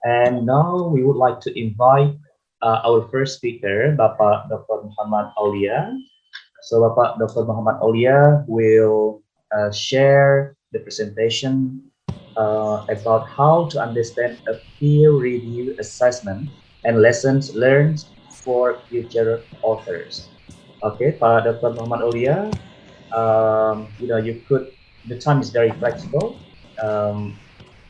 And now we would like to invite our first speaker, Bapak Dr. Muhammad Aulia. So Bapak Dr. Muhammad Aulia will share the presentation about how to understand a peer review assessment and lessons learned for future authors. Okay, Pak Dr. Muhammad Aulia, you could, the time is very flexible. Um,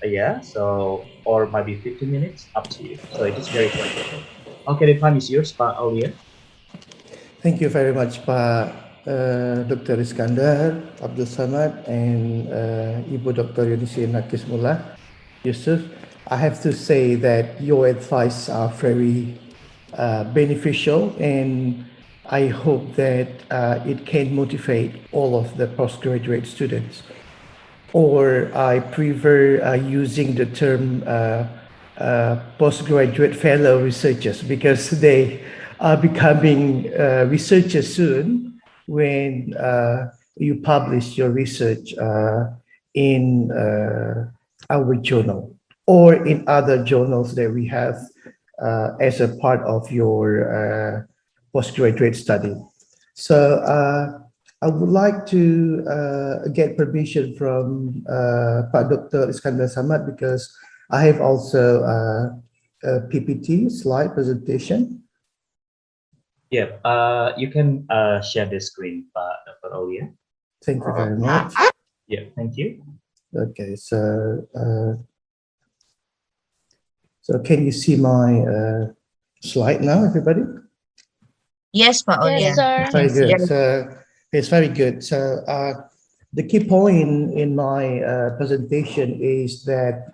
yeah, so, or maybe 15 minutes, up to you. So it is very flexible. Okay, the time is yours, Pak Aulia. Thank you very much, Pak Dr. Iskandar, Abdul Samad, and Ibu Dr. Yunisi Nakismullah. Yusuf, I have to say that your advice are very beneficial, and I hope that it can motivate all of the postgraduate students. Or I prefer using the term postgraduate fellow researchers because they are becoming researchers soon when you publish your research in our journal or in other journals that we have as a part of your postgraduate study. So I would like to get permission from Pak Dr. Iskandar Samad because I have also a PPT slide presentation. Yeah, you can share the screen, Dr. Aulia. Thank you very much. Yeah, thank you. Okay, so can you see my slide now, everybody? Yes, Pak Aulia. Yes, sir. Very good. Yes. So it's very good. So the key point in my presentation is that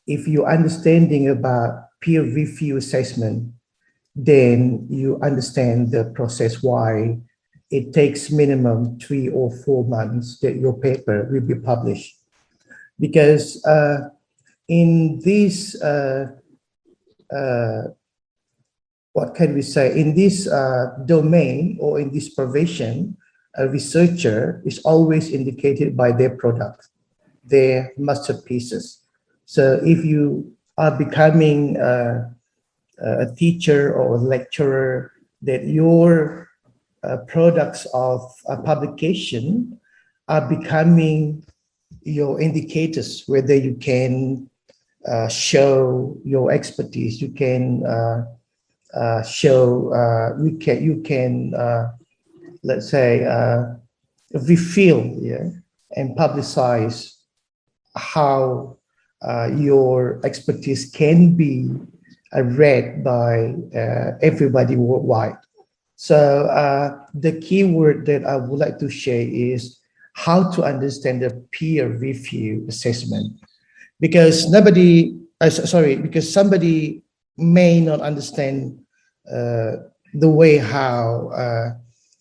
if you're understanding about peer review assessment, then you understand the process why it takes minimum 3 or 4 months that your paper will be published. Because in this, what can we say, in this domain or in this profession, a researcher is always indicated by their product, their masterpieces. So if you are becoming a teacher or a lecturer, that your products of publication are becoming your indicators, whether you can show your expertise, you can show, you can let's say, reveal, yeah, and publicize how your expertise can be read by everybody worldwide. So the key word that I would like to share is how to understand the peer review assessment, because because somebody may not understand the way how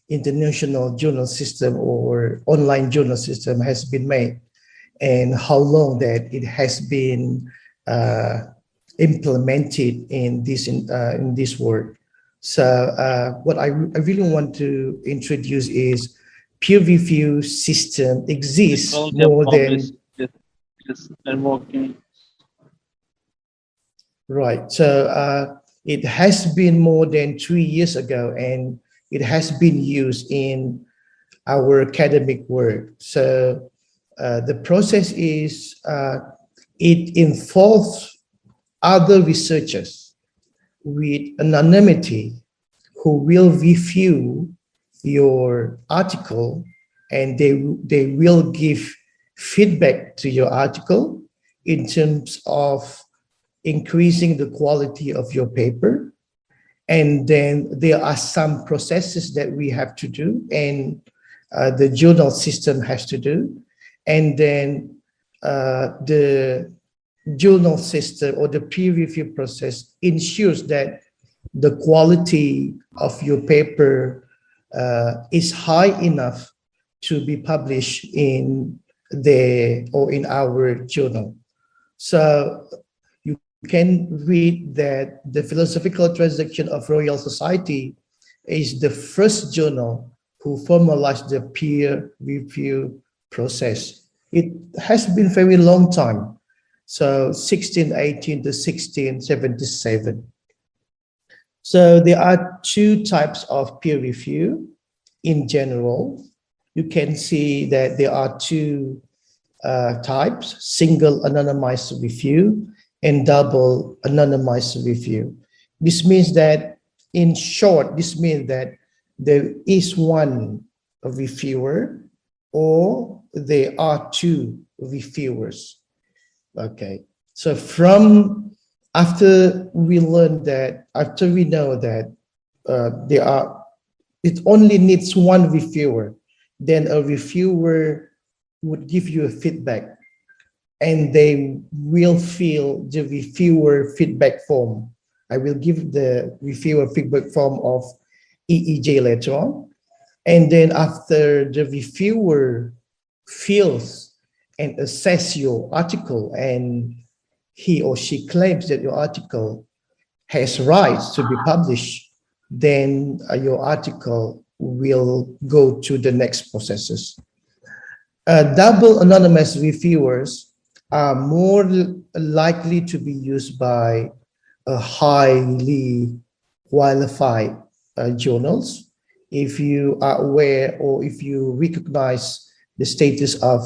international journal system or online journal system has been made and how long that it has been implemented in this world. So what I really want to introduce is peer review system exists more than right. So it has been more than 3 years ago, and it has been used in our academic work. So the process is it involves other researchers with anonymity who will review your article, and they will give feedback to your article in terms of increasing the quality of your paper. And then there are some processes that we have to do, and the journal system has to do. And then the journal system or the peer review process ensures that the quality of your paper is high enough to be published in in our journal. So you can read that the Philosophical Transaction of Royal Society is the first journal who formalized the peer review process. It has been very long time. So 1618 to 1677. So there are two types of peer review in general. You can see that there are two types: single anonymized review and double anonymized review. This means that, in short, this means that there is one reviewer or there are two reviewers. Okay, so after we learn that, after we know that it only needs one reviewer, then a reviewer would give you a feedback, and they will fill the reviewer feedback form. I will give the reviewer feedback form of EEJ later on. And then after the reviewer fills and assess your article, and he or she claims that your article has rights to be published, then your article will go to the next processes. Double anonymous reviewers are more likely to be used by highly qualified journals. If you are aware or if you recognize the status of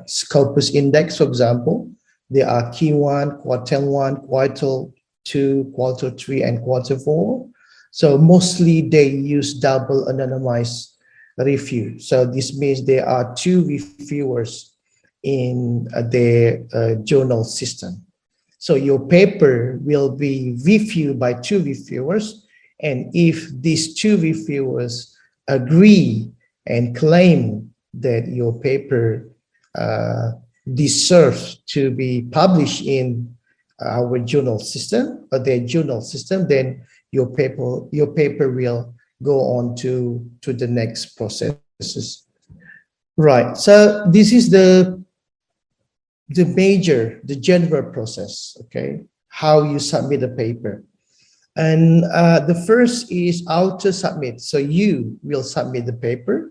Scopus Index, for example, there are Key 1, Quartile 1, Quartile 2, Quartile 3, and Quartile 4. So mostly they use double anonymized review. So this means there are two reviewers in their journal system. So your paper will be reviewed by two reviewers, and if these two reviewers agree and claim that your paper deserves to be published in our journal system or their journal system, then your paper will go on to the next processes. Right. So this is the general process. Okay, how you submit a paper. And the first is auto submit. So you will submit the paper.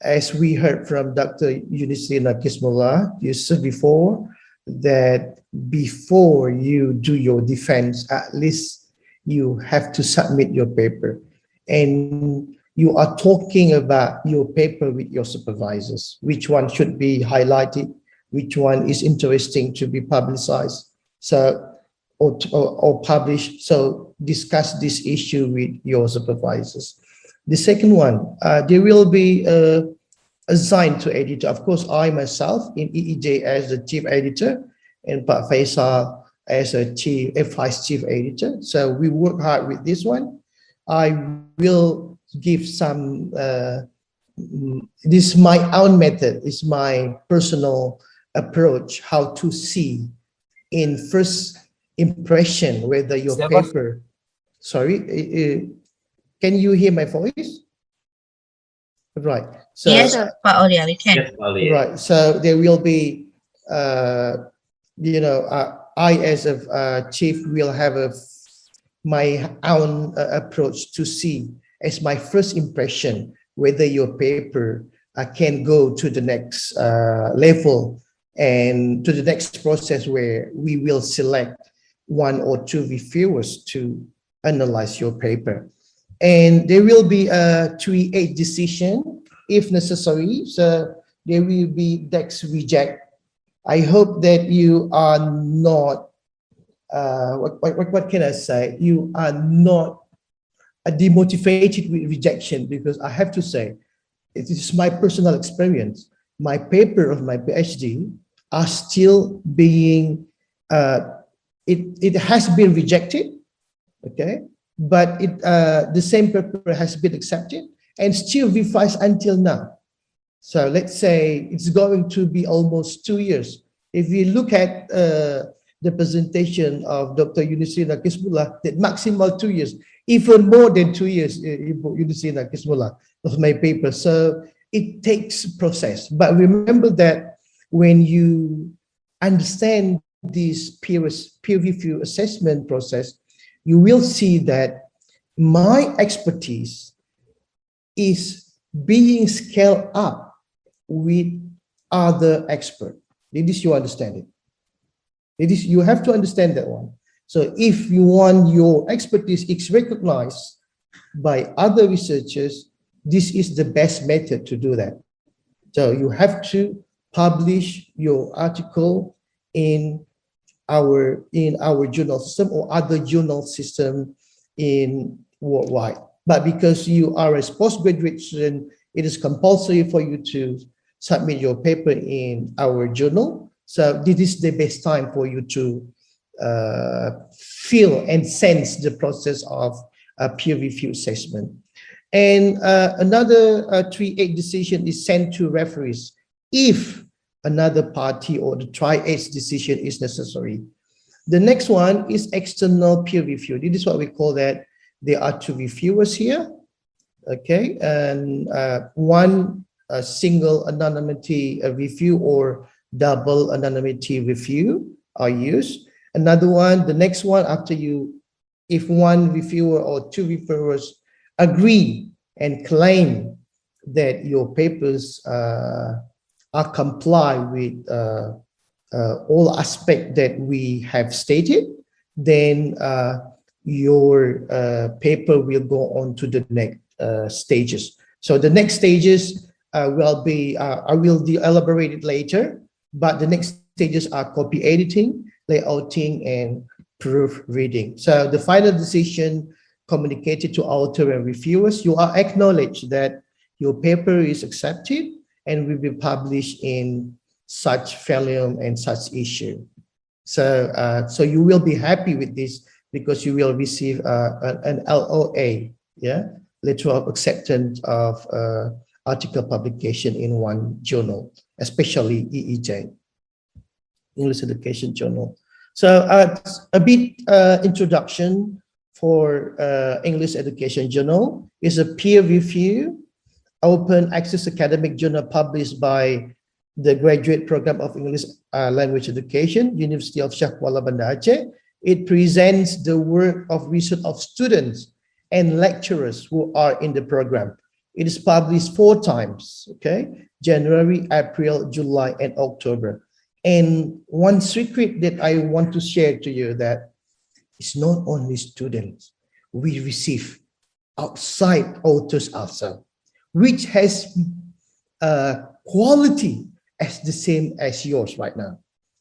As we heard from Dr. Yunisrina Kismullah, you said before that before you do your defense, at least you have to submit your paper. And you are talking about your paper with your supervisors, which one should be highlighted, which one is interesting to be publicized, so or published. So discuss this issue with your supervisors. The second one, there will be assigned to editor. Of course, I myself in EEJ as the chief editor, and Pak Faisal as a vice chief editor. So we work hard with this one. I will give some, this is my own method, it's my personal approach, how to see in first impression whether your paper, sorry, can you hear my voice? Right. So, Yes, Pak Aulia, we can. Yes, Aulia. right. So there will be, I as a chief will have my own approach to see as my first impression whether your paper can go to the next level and to the next process where we will select one or two reviewers to analyze your paper. And there will be a 3-8 decision if necessary. So there will be DEX reject. I hope that you are not, what can I say? You are not demotivated with rejection, because I have to say, it is my personal experience. My paper of my PhD are still being, it has been rejected, okay? But the same paper has been accepted and still revised until now. So let's say it's going to be almost 2 years. If we look at the presentation of Dr. Yunisrina Kismullah, that maximal 2 years, even more than 2 years, Yunisrina Kismullah, of my paper. So it takes process. But remember that when you understand this peer review assessment process, you will see that my expertise is being scaled up with other experts. Did you understand it? It is, you have to understand that one. So if you want your expertise is recognized by other researchers, this is the best method to do that. So you have to publish your article in our journal system or other journal system in worldwide. But because you are a postgraduate student, it is compulsory for you to submit your paper in our journal. So this is the best time for you to feel and sense the process of a peer review assessment. And another 3-8 decision is sent to referees if another party or the tri-8 decision is necessary. The next one is external peer review. This is what we call that. There are 2 reviewers here, okay, and one single anonymity review or double anonymity review are used. Another one, the next one, after you, if one reviewer or 2 reviewers agree and claim that your papers are comply with all aspects that we have stated, then your paper will go on to the next stages. So the next stages will be, I will elaborate it later, but the next stages are copy editing, layouting, and proofreading. So the final decision communicated to author and reviewers, you are acknowledged that your paper is accepted and will be published in such volume and such issue. So, so you will be happy with this because you will receive an LOA, yeah, letter of acceptance of article publication in one journal, especially EEJ, English Education Journal. So a bit introduction for English Education Journal is a peer review open access academic journal published by the Graduate Program of English Language Education, University of Shah Kuala Banda Aceh. It presents the work of research of students and lecturers who are in the program. It is published 4 times, okay? January, April, July, and October. And one secret that I want to share to you that it's not only students. We receive outside authors also, which has quality as the same as yours right now.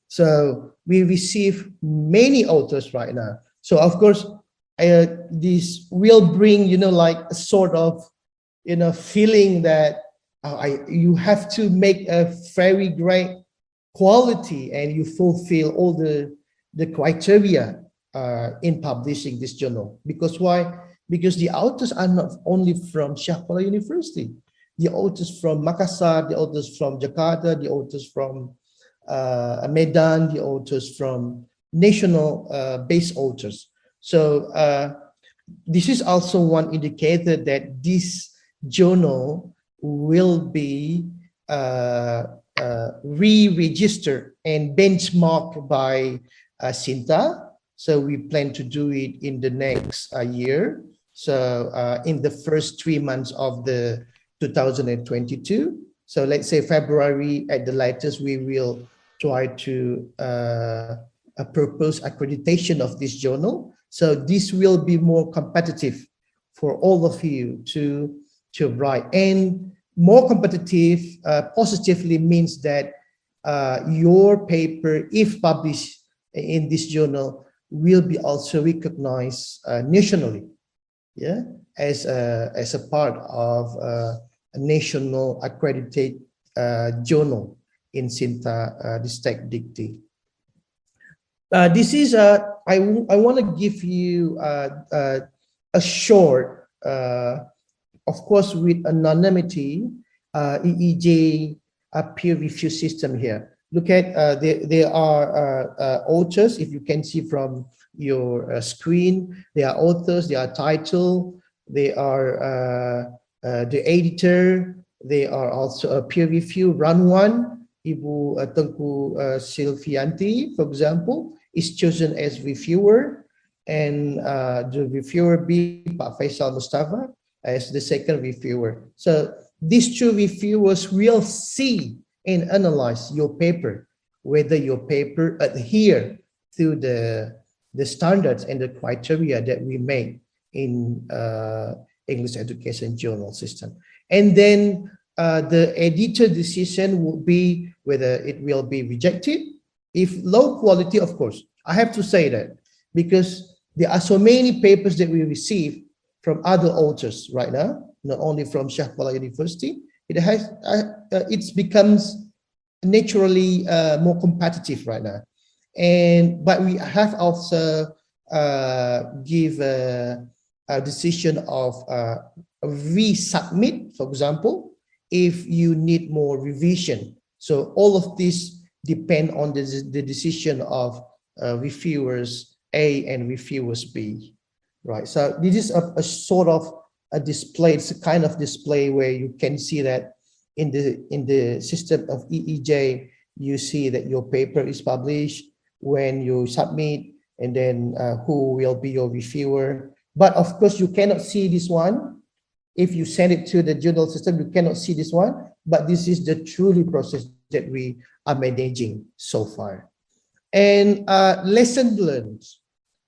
So we receive many authors right now. So of course, this will bring, you know, like a sort of, you know, feeling that you have to make a very great quality and you fulfill all the criteria in publishing this journal. Because why? Because the authors are not only from Shah Kuala University, the authors from Makassar, the authors from Jakarta, the authors from Medan, the authors from national based authors. So this is also one indicator that this journal will be re-registered and benchmarked by Sinta. So we plan to do it in the next year. So in the first 3 months of the 2022. So let's say February at the latest, we will try to propose accreditation of this journal. So this will be more competitive for all of you to write. And more competitive positively means that your paper, if published in this journal, will be also recognized nationally, yeah, as a part of a national accredited journal in Sinta District Dikti. This is I want to give you a short, of course, with anonymity, EEJ peer review system here. Look at there are authors. If you can see from your screen, there are authors, there are title, they are the editor, they are also a peer review. Run one, Ibu Tengku Silvianti, for example, is chosen as reviewer, and the reviewer B, Pak Faisal Mustafa, as the second reviewer. So these 2 reviewers will see and analyze your paper, whether your paper adhere through the standards and the criteria that we make in English education journal system. And then the editor decision will be whether it will be rejected. If low quality, of course, I have to say that, because there are so many papers that we receive from other authors right now, not only from Shahbala University. It becomes naturally more competitive right now, but we have also give a decision of resubmit, for example, if you need more revision. So all of this depend on the decision of reviewers A and reviewers B, right? So this is a sort of a display. It's a kind of display where you can see that in the system of EEJ, you see that your paper is published when you submit, and then who will be your reviewer. But of course, you cannot see this one. If you send it to the journal system, you cannot see this one, but this is the truly process that we are managing so far. And lesson learned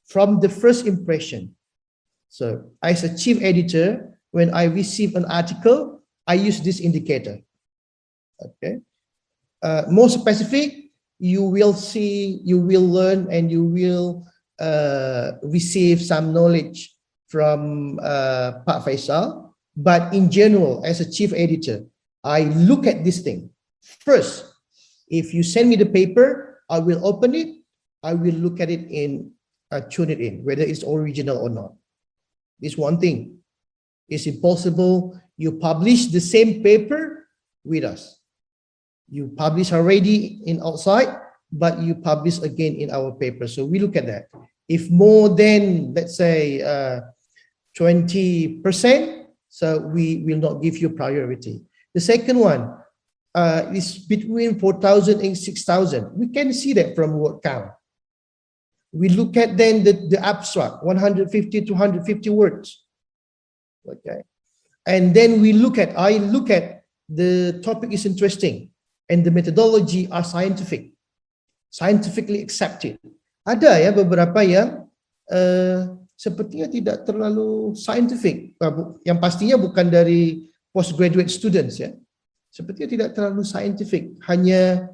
from the first impression. So as a chief editor, when I receive an article, I use this indicator. Okay. More specific, you will see, you will learn, and you will receive some knowledge from Pak Faisal. But in general, as a chief editor, I look at this thing. First, if you send me the paper, I will open it. I will look at it in, tune it in, whether it's original or not. It's one thing. It's impossible you publish the same paper with us. You publish already in outside, but you publish again in our paper. So we look at that. If more than, let's say, 20%, so we will not give you priority. The second one is between 4,000 and 6,000. We can see that from word count. We look at then the abstract, 150 to 150 words. Okay. And then I look at the topic is interesting and the methodology are scientifically accepted. Ada ya beberapa yang sepertinya tidak terlalu scientific, yang pastinya bukan dari postgraduate students ya, sepertinya tidak terlalu scientific, hanya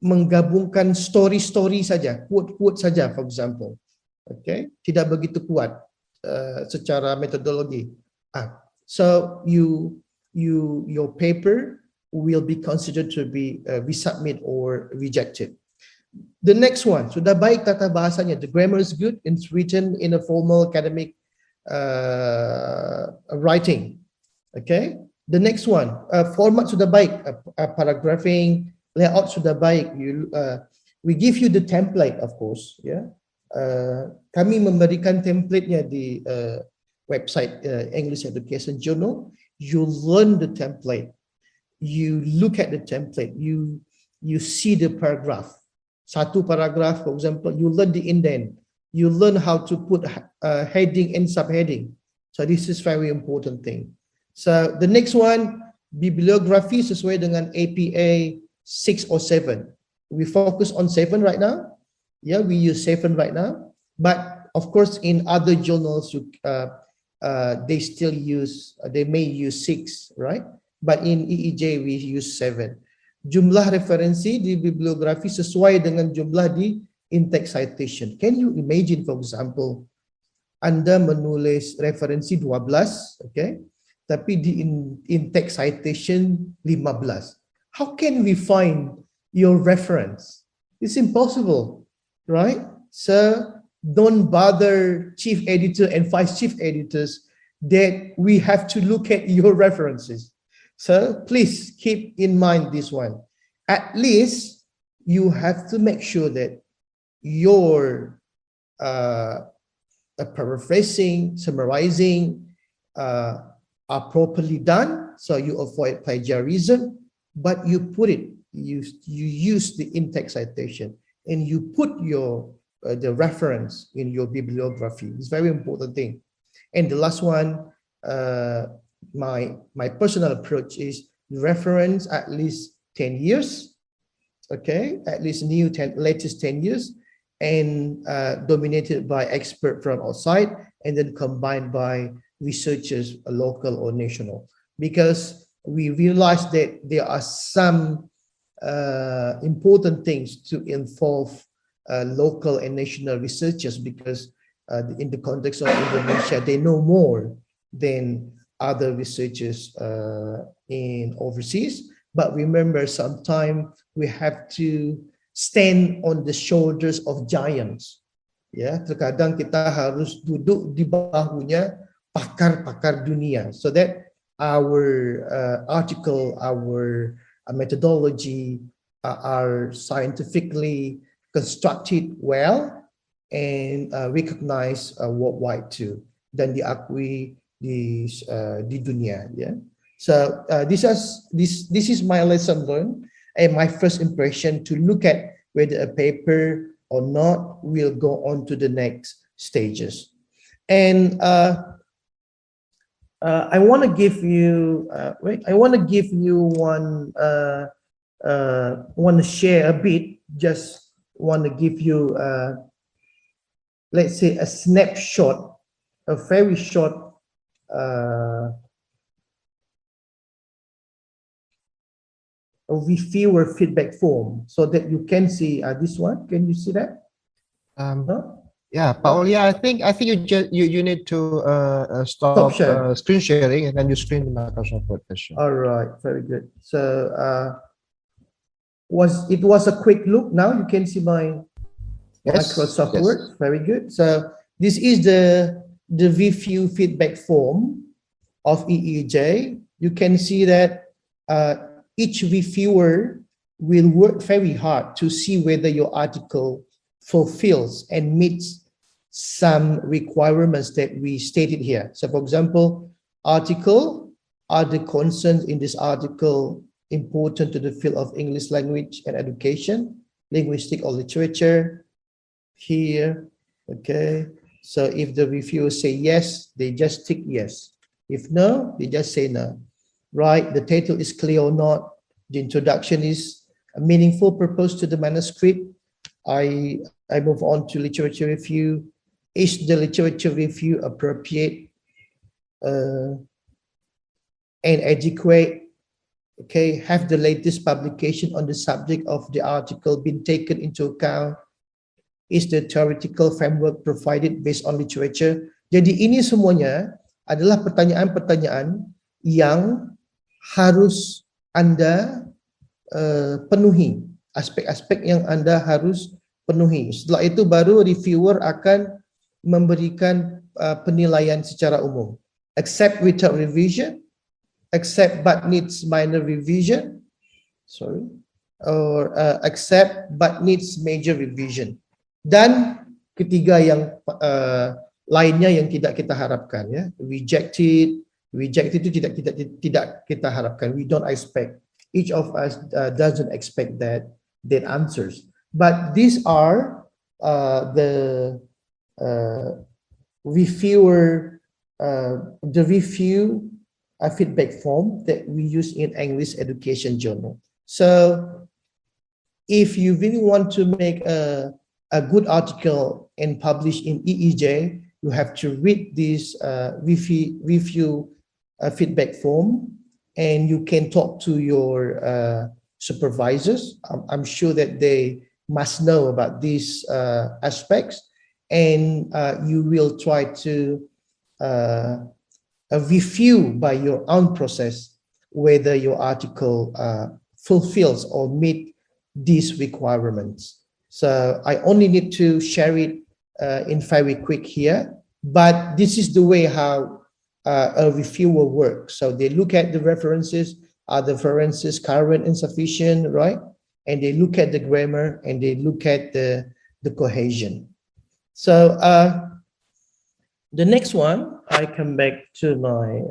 menggabungkan story saja, quote saja, for example. Okay, tidak begitu kuat secara metodologi. So your paper will be considered to be resubmit or rejected. The next one, sudah baik tata bahasanya, the grammar is good, it's written in a formal academic writing. Okay, the next one, format sudah baik, paragraphing, layout sudah baik. We give you the template, of course. Yeah, kami memberikan template-nya di website English Education Journal. You learn the template. You look at the template. You see the paragraph. Satu paragraph, for example, you learn the indent. You learn how to put heading and subheading. So this is very important thing. So the next one, bibliography sesuai dengan APA 6 or 7. We focus on 7 right now. Yeah, we use 7 right now. But of course, in other journals, they still use, they may use 6, right? But in EEJ, we use 7. Jumlah referensi di bibliografi sesuai dengan jumlah di in-text citation. Can you imagine, for example, Anda menulis referensi 12, okay? Tapi di in-text citation 15. How can we find your reference? It's impossible, right? So don't bother chief editor and vice chief editors that we have to look at your references. So please keep in mind this one. At least you have to make sure that your paraphrasing, summarizing are properly done, so you avoid plagiarism, but you put it, you use the in-text citation and you put your the reference in your bibliography. It's a very important thing. And the last one, my personal approach is reference at least 10 years, okay, at least latest 10 years, and dominated by expert from outside, and then combined by researchers, local or national, because we realized that there are some important things to involve local and national researchers, because in the context of Indonesia, they know more than other researchers in overseas. But remember, sometimes we have to stand on the shoulders of giants. Ya, terkadang kita harus duduk di bahunya pakar-pakar dunia, so that our article, our methodology are scientifically constructed well and recognized worldwide too, dan diakui di dunia. Ya. So this is my lesson learned and my first impression, to look at whether a paper or not will go on to the next stages. And I want to give you one. Want to share a bit. Just want to give you, let's say, a snapshot, a very short. A reviewer feedback form, so that you can see this one. Can you see that? No? Yeah, Aulia, I think you need to stop share. screen sharing, and then you screen the Microsoft Word version. All right, very good. So it was a quick look. Now you can see my Microsoft Word. Very good. So this is the review feedback form of EEJ. You can see that each reviewer will work very hard to see whether your article fulfills and meets some requirements that we stated here. So for example, article, are the concerns in this article important to the field of English language and education, linguistic or literature? Here, okay. So if the reviewers say yes, they just tick yes. If no, they just say no. Right, the title is clear or not, the introduction is a meaningful purpose to the manuscript. I move on to literature review. Is the literature review appropriate and adequate? Okay, have the latest publication on the subject of the article been taken into account? Is the theoretical framework provided based on literature? Jadi ini semuanya adalah pertanyaan-pertanyaan yang harus Anda penuhi, aspek-aspek yang Anda harus penuhi. Setelah itu baru reviewer akan memberikan penilaian secara umum. Accept without revision, accept but needs minor revision, or accept but needs major revision. Dan ketiga yang lainnya yang tidak kita harapkan, ya, rejected itu tidak kita harapkan. We don't expect, each of us doesn't expect that answers. But these are the review feedback form that we use in English Education Journal. So if you really want to make a good article and publish in EEJ, you have to read this review feedback form, and you can talk to your supervisors. I'm sure that they must know about these aspects, and you will try to review by your own process whether your article fulfills or meet these requirements. So I only need to share it in very quick here, but this is the way how a reviewer works. So they look at the references, are the references current and sufficient, right? And they look at the grammar, and they look at the cohesion. So the next one, I come back to my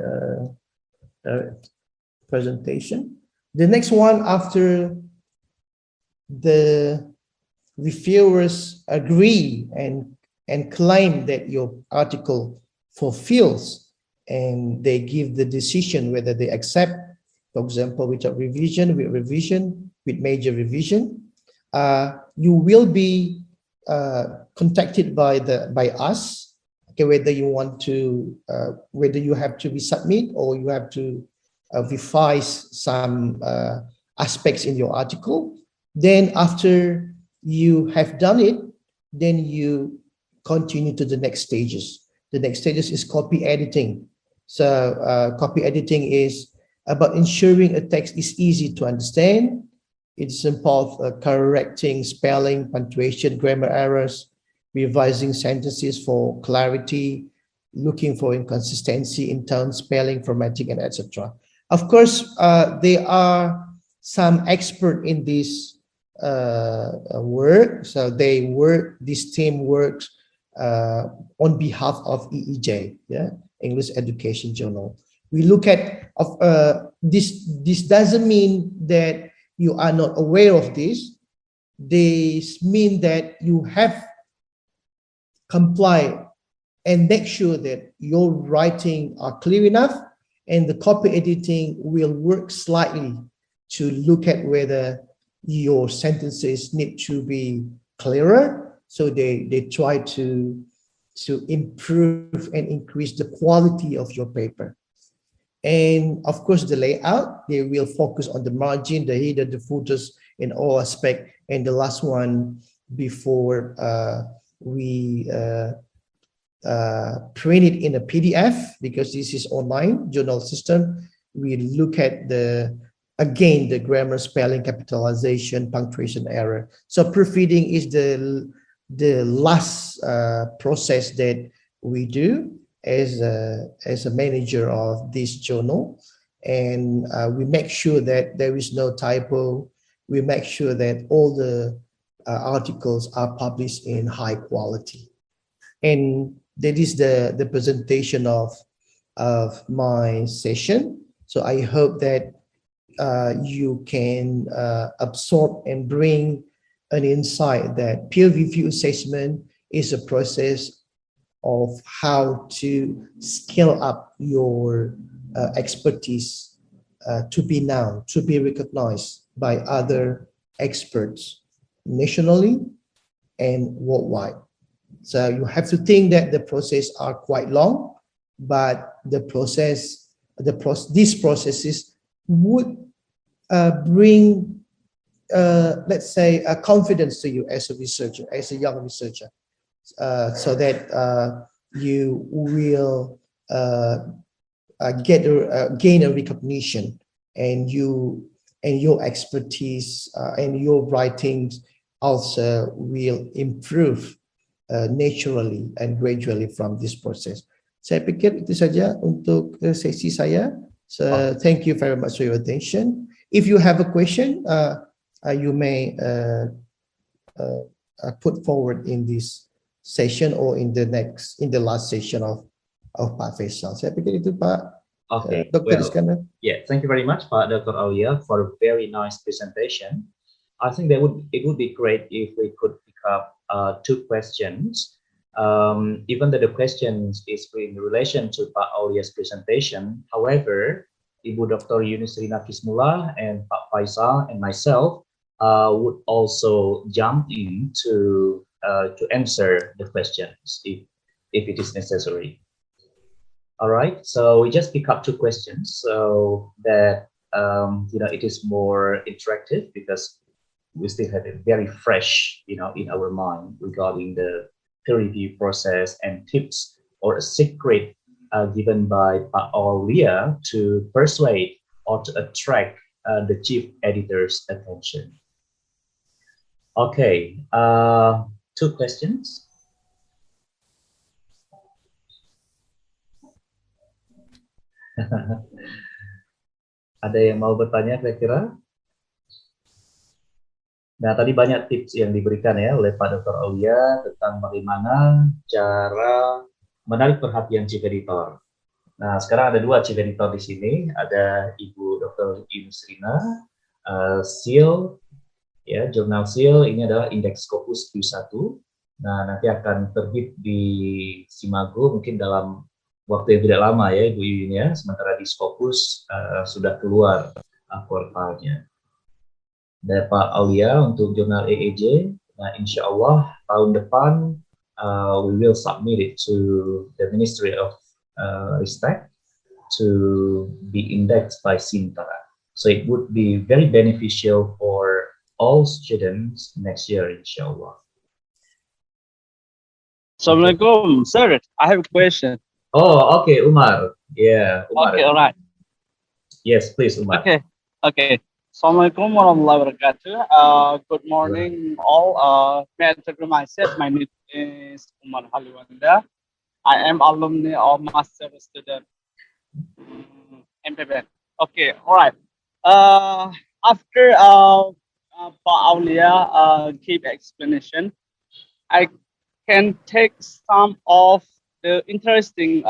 presentation. The next one, after the reviewers agree and claim that your article fulfills, and they give the decision whether they accept, for example, without revision, with revision, with major revision. you will be contacted by us. Okay, whether you want to, whether you have to be submit or you have to revise some aspects in your article. Then after you have done it, then you continue to the next stages. The next stages is copy editing. So copy editing is about ensuring a text is easy to understand. It's involved correcting spelling, punctuation, grammar errors, revising sentences for clarity, looking for inconsistency in tone, spelling, formatting, and etc. Of course, there are some expert in this work. So this team works on behalf of EEJ, yeah, English Education Journal. We look at this. This doesn't mean that you are not aware of this. This means that you have comply and make sure that your writing are clear enough, and the copy editing will work slightly to look at whether your sentences need to be clearer. So they try to improve and increase the quality of your paper. And of course, the layout, they will focus on the margin, the header, the footers, in all aspect. And the last one, before we print it in a PDF, because this is online journal system, we look at the grammar, spelling, capitalization, punctuation error. So proofreading is the last process that we do as a manager of this journal. And we make sure that there is no typo. We make sure that all the articles are published in high quality. And that is the presentation of my session. So I hope that you can absorb and bring an insight that peer review assessment is a process of how to scale up your expertise to be known, to be recognized by other experts nationally and worldwide. So you have to think that the process are quite long, but these processes would bring, let's say, a confidence to you as a researcher, as a young researcher, so that you will gain a recognition, and your expertise and your writings also will improve naturally and gradually from this process. Saya pikir itu saja untuk sesi saya. So thank you very much for your attention. If you have a question, you may put forward in this session or in the last session of Pak Faisal. Saya pikir itu Pak. Okay. Dr. Iskandar. Yeah, thank you very much, Pak Dr. Aulia, for a very nice presentation. I think it would be great if we could pick up two questions. Even though the questions is in relation to Pak Aulia's presentation, however, Ibu Dr. Yunisrina Kismula and Pak Faisal and myself would also jump in to answer the questions if it is necessary. All right, so we just pick up two questions so that it is more interactive, because we still have it very fresh, in our mind regarding the peer review process and tips or a secret given by Pak Aulia to persuade or to attract the chief editor's attention. Okay, two questions. Ada yang mau bertanya kira-kira? Nah, tadi banyak tips yang diberikan ya oleh Pak Dr. Aulia tentang bagaimana cara menarik perhatian chief editor. Nah, sekarang ada dua chief editor di sini, ada Ibu Dr. Yunisrina, Seal, ya, jurnal Seal ini adalah Indeks Scopus Q1. Nah, nanti akan terbit di Simago mungkin dalam waktu yang tidak lama ya, Ibu Yuyun ya. Sementara di Scopus sudah keluar portalnya. dari Pak Aulia untuk jurnal EEJ. Nah, insya Allah tahun depan we will submit it to the Ministry of Ristek to be indexed by Sintara. So it would be very beneficial for all students next year, inshallah. Assalamualaikum, sir. I have a question. Oh, okay, Umar. Yeah, Umar. Okay, all right. Yes, please, Umar. Okay. Assalamualaikum warahmatullahi wabarakatuh. Good morning, all. May I introduce myself? My name is Umar Haliwanda. I am alumni of master student MPBN. Okay, all right. After Pa Aulia give explanation, I can take some of the interesting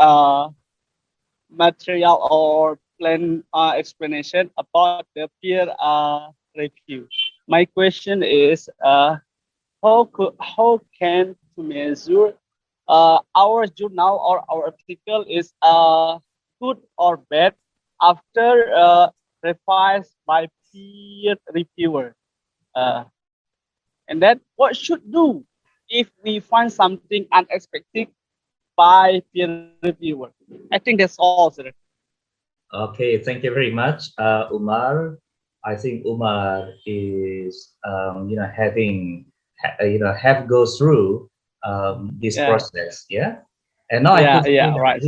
material or plan explanation about the peer review. My question is, how can to measure our journal or our article is good or bad after revised by peer reviewer? And then what should do if we find something unexpected by peer reviewer? I think that's all, sir. Okay, thank you very much, Umar. I think Umar is, have go through this process, yeah. And now I can see that right.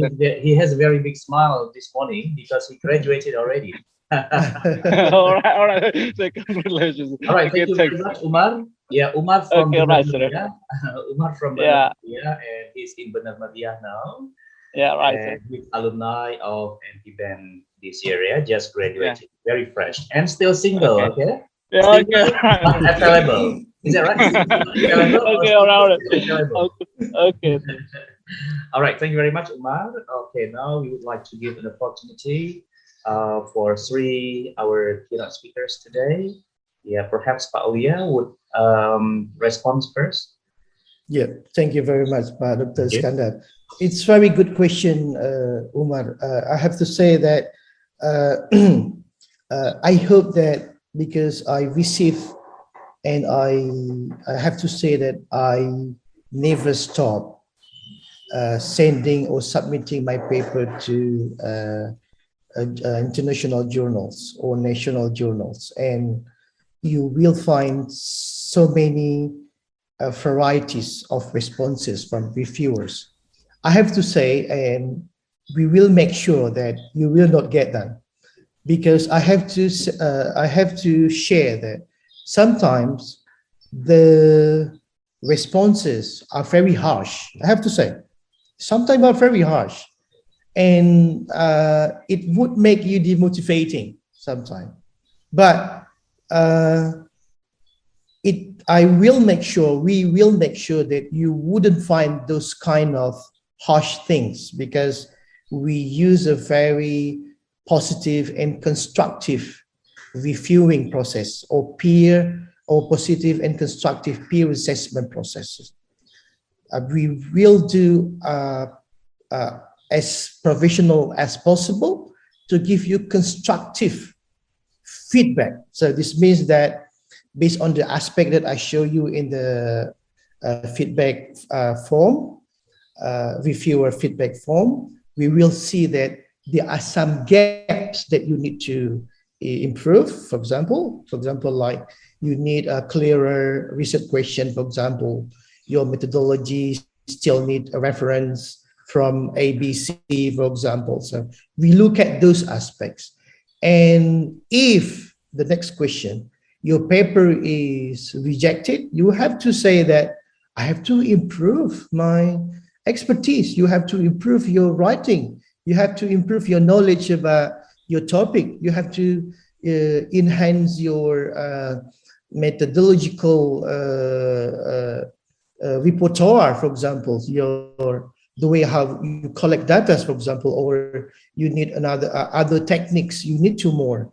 he has a very big smile this morning because he graduated already. all right. So congratulations. All right, thank you very much, Umar. Yeah, Umar from right, Benar, Umar from Benar, and he's in Benar Madiyah now. Yeah, right. And he's alumni of MPBAN this year, yeah, just graduated, very fresh, and still single, okay? Yeah, Single, but available. Is that right? Available okay, all right. Okay. All right, thank you very much, Umar. Okay, now we would like to give an opportunity for our keynote speakers today. Yeah, perhaps Pak Aulia would respond first. Yeah, thank you very much, Dr. Iskandar. It's very good question, Umar. I have to say that I hope that because I receive and I have to say that I never stop sending or submitting my paper to international journals or national journals, and you will find so many varieties of responses from reviewers. I have to say, and we will make sure that you will not get that, because I have to share that sometimes the responses are very harsh. I have to say, sometimes are very harsh, and it would make you demotivating sometimes. But we will make sure that you wouldn't find those kind of harsh things, because we use a very positive and constructive reviewing process, or positive and constructive peer assessment processes. We will do as professional as possible to give you constructive feedback. So this means that based on the aspect that I show you in the feedback form, reviewer feedback form, we will see that there are some gaps that you need to improve. For example, like you need a clearer research question. For example, your methodology still need a reference from ABC, for example. So we look at those aspects. And if the next question, your paper is rejected, you have to say that I have to improve my expertise. You have to improve your writing. You have to improve your knowledge about your topic. You have to enhance your methodological repertoire, for example, the way how you collect data, for example, or you need other techniques. You need to more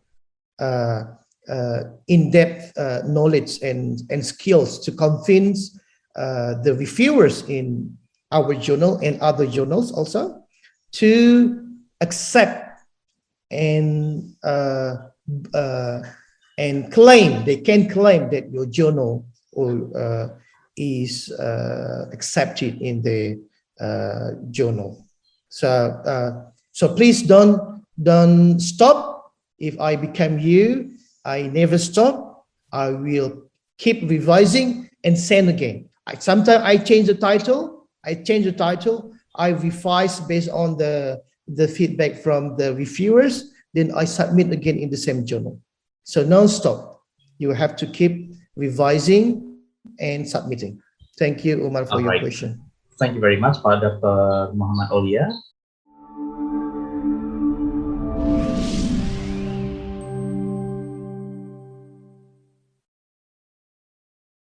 in-depth knowledge and skills to convince the reviewers in our journal and other journals also to accept and and claim, they can claim that your journal is accepted in the journal. So please don't stop. If I become you, I never stop. I will keep revising and send again. Sometimes I change the title. I revise based on the feedback from the reviewers. Then I submit again in the same journal. So non-stop. You have to keep revising and submitting. Thank you, Umar, for your Alright. question. Thank you very much, Pak Dr. Muhammad Aulia.